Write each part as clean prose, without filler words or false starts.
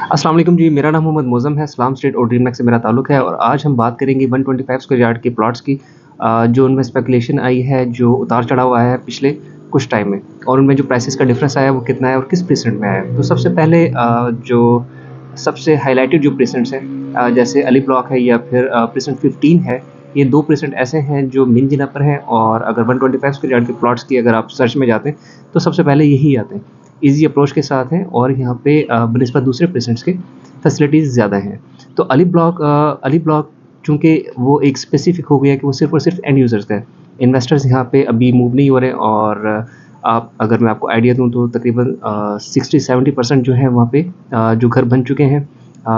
अस्सलाम वालेकुम जी, मेरा नाम मोहम्मद मोज़म है, इस्लाम स्टेट और ड्रीम मैक्स से मेरा ताल्लुक है और आज हम बात करेंगे 125 स्क्वायर यार्ड के प्लॉट्स की जो उनमें स्पेकुलेशन आई है, जो उतार-चढ़ाव आया है पिछले कुछ टाइम में और उनमें जो प्राइसेज़ का डिफ़रेंस आया है, वो कितना है और किस प्रेसेंट में आया है। तो सबसे पहले जो सबसे हाइलाइटेड जो प्रेसेंट्स हैं जैसे अली ब्लॉक है या फिर प्रेसेंट 15 है, ये 2 प्रेसेंट ऐसे हैं जो मेन जगह पर हैं और अगर 125 स्क्वायर यार्ड के प्लॉट्स की अगर आप सर्च में जाते हैं, तो सबसे पहले यही आते हैं। ईज़ी अप्रोच के साथ हैं और यहाँ पे बनिस्बत दूसरे प्रेज़ेंट्स के फैसिलिटीज़ ज़्यादा हैं। तो अली ब्लॉक चूँकि वो एक स्पेसिफ़िक हो गया कि वो सिर्फ़ और सिर्फ़ एंड यूज़र्स का है। इन्वेस्टर्स यहाँ पे अभी मूव नहीं हो रहे और आप अगर मैं आपको आइडिया दूँ तो तकरीबन 60-70% जो है वहाँ पे जो घर बन चुके हैं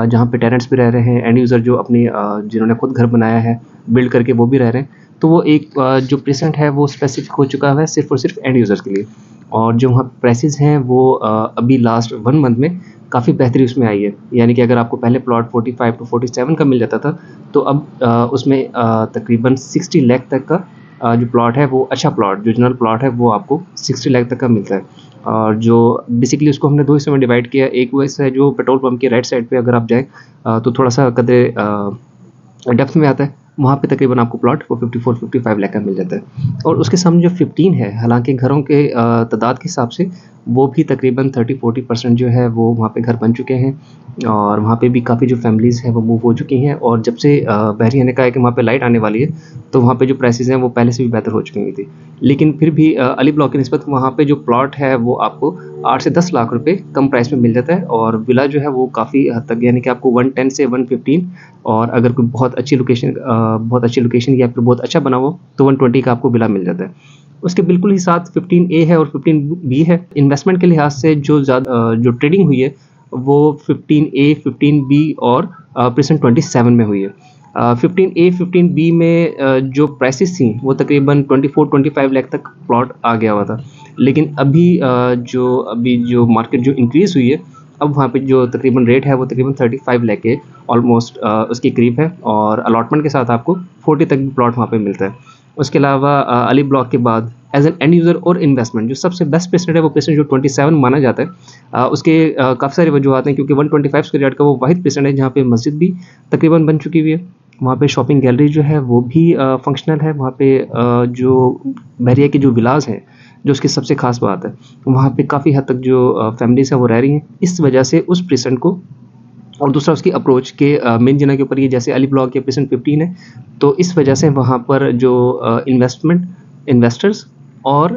जहाँ पे टेनेंट्स भी रह रहे हैं, एंड यूज़र जो अपनी जिन्होंने खुद घर बनाया है, बिल्ड करके वो भी रह रहे हैं। तो वो एक जो प्रेज़ेंट है वो स्पेसिफ़िक हो चुका है सिर्फ़ और सिर्फ़ एंड यूज़र्स के लिए। और जो वहाँ प्राइसेज़ हैं वो अभी लास्ट 1 मंथ में काफ़ी बेहतरी उसमें आई है। यानी कि अगर आपको पहले प्लॉट 45 टू 47 का मिल जाता था, तो अब उसमें तकरीबन 60 लाख तक का जो प्लॉट है वो अच्छा प्लॉट जो जनरल प्लॉट है वो आपको 60 लाख तक का मिलता है। और जो बेसिकली उसको हमने 2 हिस्सों में डिवाइड किया। एक वो हिस्सा है जो पेट्रोल पंप के राइट साइड पे अगर आप जाएँ तो थोड़ा-सा कदरे डेप्थ में आता है, वहाँ पे तकरीबन आपको प्लॉट वो 54-55 लाख का मिल जाता है। और उसके सामने जो 15 है, हालाँकि घरों के तादाद के हिसाब से वो भी तकरीबन 30-40% जो है वो वहाँ पे घर बन चुके हैं और वहाँ पे भी काफ़ी जो फैमिलीज़ हैं वो मूव हो चुकी हैं और जब से बहरिया ने कहा है कि वहाँ पे लाइट आने वाली है, तो वहाँ पे जो प्राइसेज़ हैं वो पहले से भी बेहतर हो चुकी हुई थी। लेकिन फिर भी अली ब्लॉक की निस्बत वहाँ पे जो प्लॉट है वो आपको 8 से 10 लाख रुपए कम प्राइस में मिल जाता है और विला जो है वो काफ़ी हद तक यानी कि आपको 110 से 115 और अगर कोई बहुत अच्छी लोकेशन या फिर बहुत अच्छा बना हो तो 120 का आपको विला मिल जाता है। उसके बिल्कुल ही साथ 15A है और 15B है। इन्वेस्टमेंट के लिहाज से जो ट्रेडिंग हुई है वो 15A, 15B और प्रेज़ेंट 27 में हुई है। 15A, 15B में जो प्राइसेज़ थी वो तकरीबन 24-25 लाख तक प्लॉट आ गया हुआ था। लेकिन अभी जो मार्केट जो इंक्रीज़ हुई है, अब वहाँ पे जो तकरीबन रेट है वो तकरीबन 35 लाख के ऑलमोस्ट उसके करीब है और अलॉटमेंट के साथ आपको 40 तक भी प्लॉट वहाँ पे मिलता है। उसके अलावा अली ब्लॉक के बाद एज़ एन एंड यूज़र और इन्वेस्टमेंट जो सबसे बेस्ट प्रेज़ेंट है वो प्रेज़ेंट जो 27 माना जाता है। उसके काफ़ी सारी वजूहात हैं क्योंकि 125 स्क्वायर यार्ड का वो वाहिद प्रेज़ेंट है जहाँ पे मस्जिद भी तकरीबन बन चुकी हुई है। वहाँ पे शॉपिंग गैलरी जो है वो भी फ़ंक्शनल है। वहाँ पे जो बहरिया की जो विलाज़ हैं, जो उसकी सबसे ख़ास बात है, वहाँ पे काफ़ी हद तक जो फैमिलीज़ हैं वो रह रही हैं। इस वजह से उस प्रेज़ेंट को और दूसरा उसकी अप्रोच के मेन जिना के ऊपर ये जैसे अली ब्लॉक के प्रेज़ेंट 15 है, तो इस वजह से वहाँ पर जो इन्वेस्टर्स और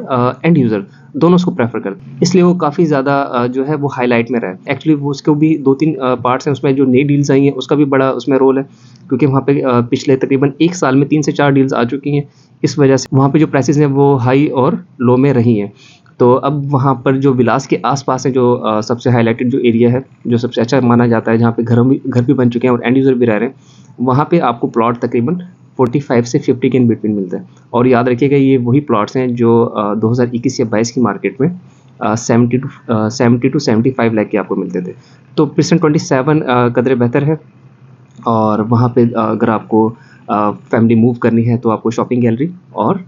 एंड यूज़र दोनों उसको प्रेफ़र करते हैं। इसलिए वो काफ़ी ज़्यादा जो है वो हाइलाइट में रहा है। एक्चुअली वो उसको भी 2-3 पार्ट्स हैं उसमें जो नई डील्स आई हैं उसका भी बड़ा उसमें रोल है, क्योंकि वहाँ पे पिछले तकरीबन 1 साल में 3 से 4 डील्स आ चुकी हैं। इस वजह से वहाँ पे जो प्राइसेज़ हैं वो हाई और लो में रही हैं। तो अब वहाँ पर जो विलास के आस-पास है जो सबसे हाइलाइटेड जो एरिया है, जो सबसे अच्छा माना जाता है, जहाँ पे घर भी बन चुके हैं और एंड यूज़र भी रह रहे हैं, वहाँ पे आपको प्लॉट तकरीबन 45 से 50 के इन बिटवीन मिलता है। और याद रखिएगा ये वही प्लॉट्स हैं जो 2021 या 22 की मार्केट में 70 टू 75 लाख के आपको मिलते थे। तो प्रेज़ेंट 27 कदरे बेहतर है और वहाँ पे अगर आपको फैमिली मूव करनी है तो आपको शॉपिंग गैलरी और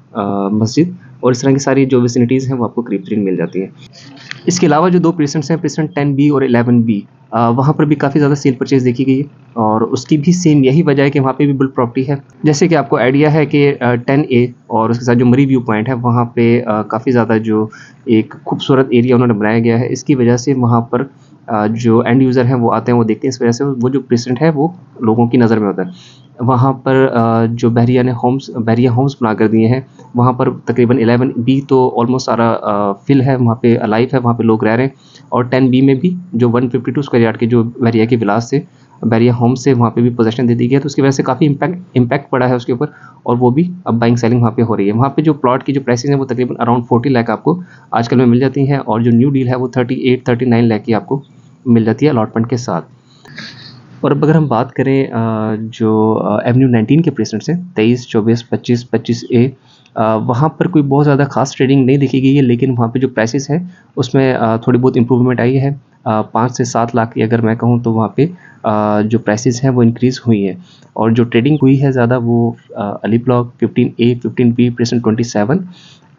मस्जिद और इस तरह की सारी जो विसिनिटीज़ हैं वो आपको करीब-करीब मिल जाती हैं। इसके अलावा जो 2 प्रेज़ेंट्स हैं प्रेज़ेंट 10B और 11B वहाँ पर भी काफ़ी ज़्यादा सेल परचेज़ देखी गई है और उसकी भी सेम यही वजह है कि वहाँ पे भी बिल्ड प्रॉपर्टी है। जैसे कि आपको आइडिया है कि 10A और उसके साथ जो मरी व्यू पॉइंट है वहाँ पे काफ़ी ज़्यादा जो एक खूबसूरत एरिया उन्होंने बनाया गया है। इसकी वजह से वहाँ पर जो एंड यूज़र हैं वो आते हैं, वो देखते हैं, इस वजह से वो जो प्रेज़ेंट है वो लोगों की नज़र में होता है। वहाँ पर जो बहरिया होम्स बना कर दिए हैं, वहाँ पर तकरीबन 11B तो ऑलमोस्ट सारा फिल है, वहाँ पे अलाइव है, वहाँ पे लोग रह रहे हैं और 10B में भी जो 152 स्क्वायर यार्ड के जो बहरिया के विलास से बहरिया होम से वहाँ पे भी पोजेसन दे दी गई है, तो उसकी वजह से काफ़ी इम्पैक्ट पड़ा है उसके ऊपर और वो भी अब बाइंग सेलिंग वहाँ पे हो रही है। वहाँ पे जो प्लॉट की जो प्राइसेज़ हैं वो तकरीबन अराउंड 40 लाख आपको आजकल में मिल जाती हैं और जो न्यू डील है वो 38-39 लाख की आपको मिल जाती है अलॉटमेंट के साथ। और अब अगर हम बात करें जो एवेन्यू 19 के प्रेसेंट हैं 23, 24, 25, 25A वहाँ पर कोई बहुत ज़्यादा खास ट्रेडिंग नहीं देखी गई है, लेकिन वहाँ पे जो प्राइसेस हैं उसमें थोड़ी बहुत इम्प्रूवमेंट आई है। 5 से 7 लाख की अगर मैं कहूँ तो वहाँ पे जो प्राइसेस हैं वो इंक्रीज़ हुई हैं और जो ट्रेडिंग हुई है ज़्यादा वो Ali block 15A, 15B, present 27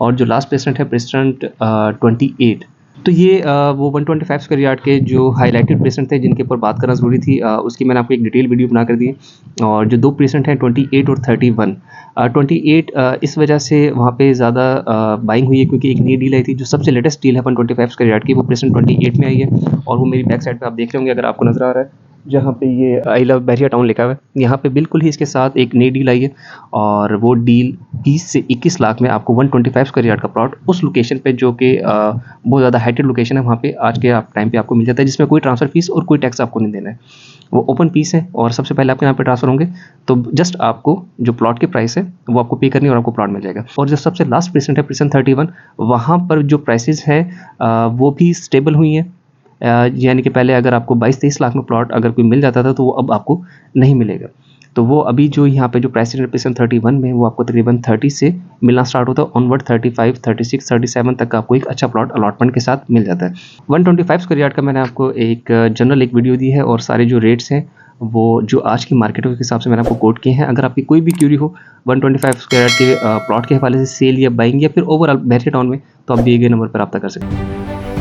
और जो लास्ट प्रेसेंट है प्रेसेंट 28 तो ये वो 125 स्क्वायर यार्ड के जो हाइलाइटेड प्रेसेंट थे जिनके ऊपर बात करना ज़रूरी थी, उसकी मैंने आपको एक डिटेल वीडियो बना कर दी है। और जो 2 प्रेसेंट हैं 28 और 31, 28 इस वजह से वहाँ पे ज़्यादा बाइंग हुई है क्योंकि एक नई डील आई थी जो सबसे लेटेस्ट डील है 125 स्क्वायर यार्ड की, वो प्रेसेंट 28 में आई है। और वो मेरी बैक साइड पे आप देख रहे होंगे अगर आपको नज़र आ रहा है, जहाँ पे ये आई लव बैरिया टाउन लिखा हुआ है, यहाँ पे बिल्कुल ही इसके साथ एक नई डील आई है। और वो डील 20 से 21 लाख में आपको 125 स्क्वायर यार्ड का प्लॉट उस लोकेशन पे जो कि बहुत ज़्यादा हाइटेड लोकेशन है, वहाँ पे आज के आप टाइम पे आपको मिल जाता है, जिसमें कोई ट्रांसफ़र फीस और कोई टैक्स आपको नहीं देना है। वो ओपन पीस है और सबसे पहले आपके यहाँ पे ट्रांसफ़र होंगे तो जस्ट आपको जो प्लॉट की प्राइस है वो आपको पे करनी है और आपको प्लॉट मिल जाएगा। और जो सबसे लास्ट प्रेसेंट है प्रेसेंट 31, वहाँ पर जो प्राइसेस है वो भी स्टेबल हुई हैं। यानी कि पहले अगर आपको 22-23 लाख में प्लॉट अगर कोई मिल जाता था तो वो अब आपको नहीं मिलेगा। तो वो अभी जो यहाँ पे जो प्राइस प्रेसेंट 31 में वो आपको तकरीबन 30 से मिलना स्टार्ट होता है, ऑनवर्ड 35, 36, 37 तक का आपको एक अच्छा प्लॉट अलॉटमेंट के साथ मिल जाता है। 125 स्क्वायर यार्ड का मैंने आपको एक जनरल एक वीडियो दी है और सारे जो रेट्स हैं वो जो आज की मार्केट के हिसाब से मैंने आपको कोट किए हैं। अगर आपकी कोई भी क्यूरी हो 125 स्क्वायर यार्ड के प्लॉट के हवाले से, सेल या बाइंग या फिर ओवरऑल बैरिया टाउन में, तो आप दिए गए नंबर पर रब्ता कर सकते हैं।